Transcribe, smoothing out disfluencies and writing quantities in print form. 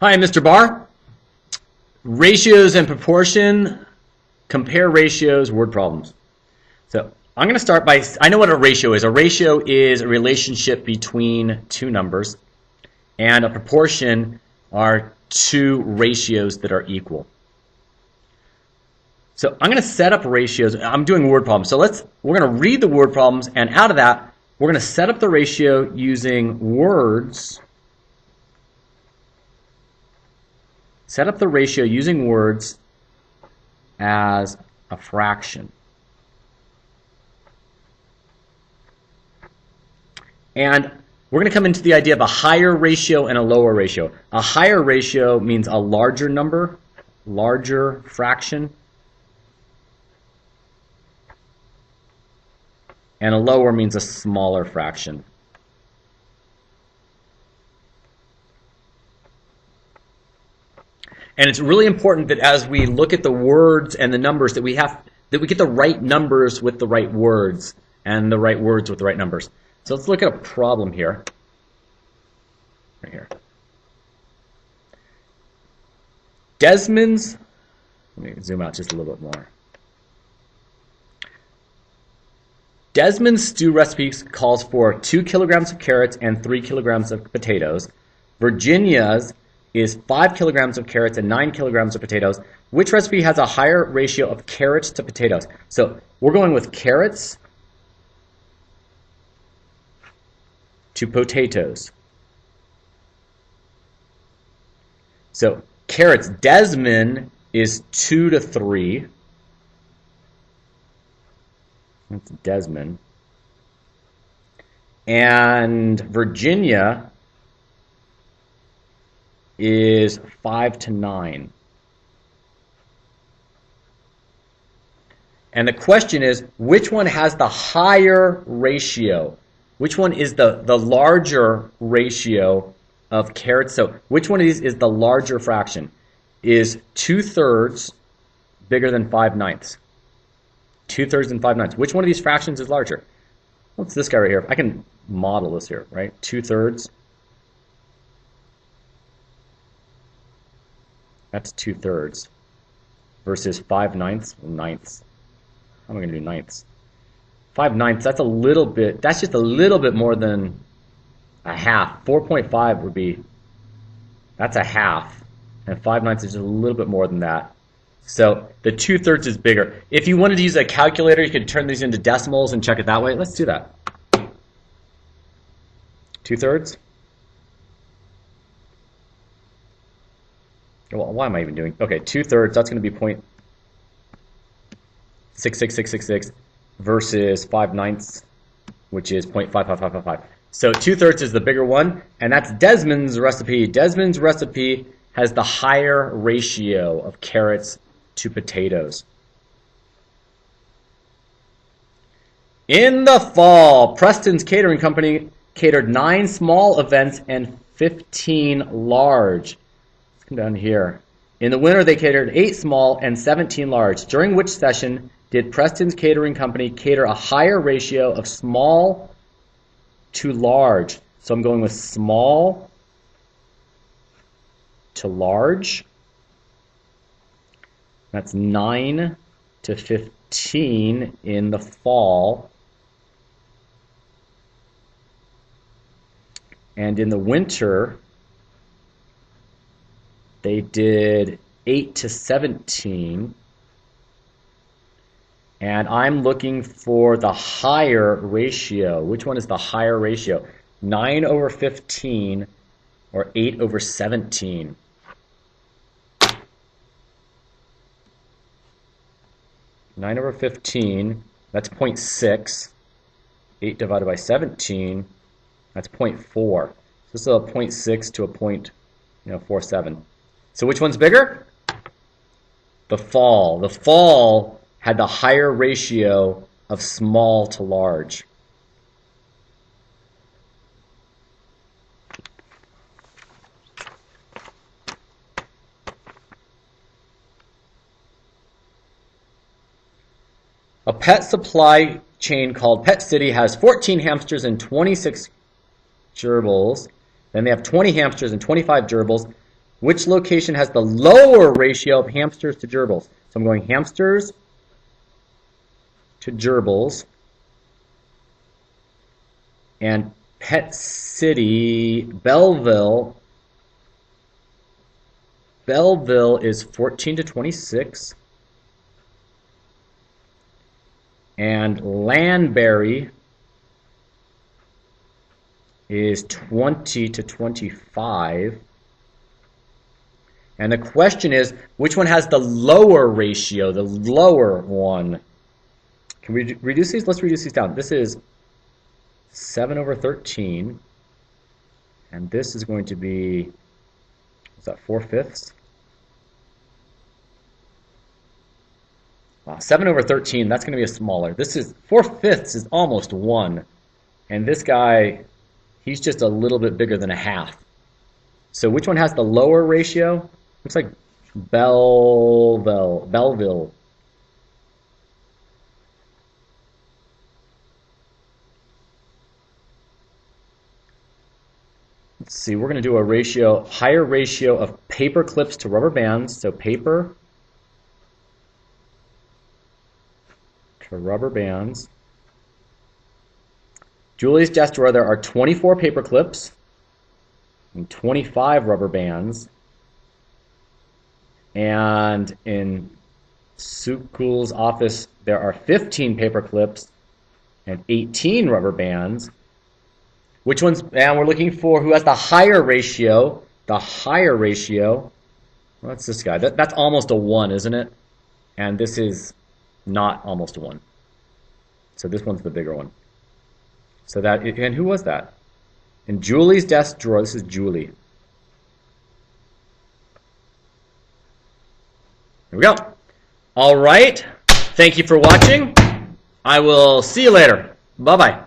Hi, Mr. Barr. Ratios and proportion, compare ratios, word problems. So I'm going to start by, I know what a ratio is. A ratio is a relationship between two numbers, and a proportion are two ratios that are equal. So I'm going to set up ratios. I'm doing word problems. So we're going to read the word problems, and out of that, we're going to set up the ratio using words. Set up the ratio using words as a fraction. And we're going to come into the idea of a higher ratio and a lower ratio. A higher ratio means a larger number, larger fraction. And a lower means a smaller fraction. And it's really important that as we look at the words and the numbers that we get the right numbers with the right words and the right words with the right numbers. So let's look at a problem here. Right here. Desmond's, let me zoom out just a little bit more. Desmond's stew recipe calls for 2 kilograms of carrots and 3 kilograms of potatoes. Virginia's is 5 kilograms of carrots and 9 kilograms of potatoes. Which recipe has a higher ratio of carrots to potatoes? So we're going with carrots to potatoes. So carrots, Desmond is 2 to 3. That's Desmond. And Virginia is 5 to 9. And the question is, which one has the higher ratio? Which one is the larger ratio of carrots? So which one of these is the larger fraction? Is 2/3 bigger than 5/9? 2/3 and 5/9. Which one of these fractions is larger? What's this guy right here? I can model this here, right? 2/3. That's 2/3 versus 5/9. Ninths. How am I going to do ninths? 5/9. That's a little bit. That's just a little bit more than a half. 4.5 would be. That's a half, and 5/9 is just a little bit more than that. So the 2/3 is bigger. If you wanted to use a calculator, you could turn these into decimals and check it that way. Let's do that. 2/3. Well, why am I even doing? Okay, 2/3. That's going to be 0.66666 versus 5/9, which is 0.55555. So 2/3 is the bigger one, and that's Desmond's recipe. Desmond's recipe has the higher ratio of carrots to potatoes. In the fall, Preston's Catering Company catered 9 small events and 15 large. Let's come down here. In the winter, they catered 8 small and 17 large. During which session did Preston's Catering Company cater a higher ratio of small to large? So I'm going with small to large. That's 9 to 15 in the fall. And in the winter, they did 8 to 17. And I'm looking for the higher ratio. Which one is the higher ratio? 9/15 or 8/17? 9/15, that's 0.6. 8 divided by 17, that's 0.4. So this is a 0.6 to a 0.47. So which one's bigger? The fall. The fall had the higher ratio of small to large. A pet supply chain called Pet City has 14 hamsters and 26 gerbils. Then they have 20 hamsters and 25 gerbils. Which location has the lower ratio of hamsters to gerbils? So I'm going hamsters to gerbils. And Pet City, Belleville is 14 to 26. And Landberry is 20 to 25. And the question is, which one has the lower ratio, the lower one? Can we reduce these? Let's reduce these down. This is 7 over 13. And this is going to be, what's that, 4/5? Wow, 7 over 13, that's going to be a smaller. This is 4/5 is almost 1. And this guy, he's just a little bit bigger than a half. So which one has the lower ratio? Looks like Belleville. Let's see, we're going to do a ratio, higher ratio of paper clips to rubber bands. So paper to rubber bands. Julie's desk drawer, there are 24 paper clips and 25 rubber bands. And in Sukul's office, there are 15 paper clips and 18 rubber bands. Which one's, and we're looking for who has the higher ratio. The higher ratio, well, that's this guy. That's almost a 1, isn't it? And this is not almost a 1. So this one's the bigger one. So that, and who was that? In Julie's desk drawer, this is Julie. Here we go. All right. Thank you for watching. I will see you later. Bye-bye.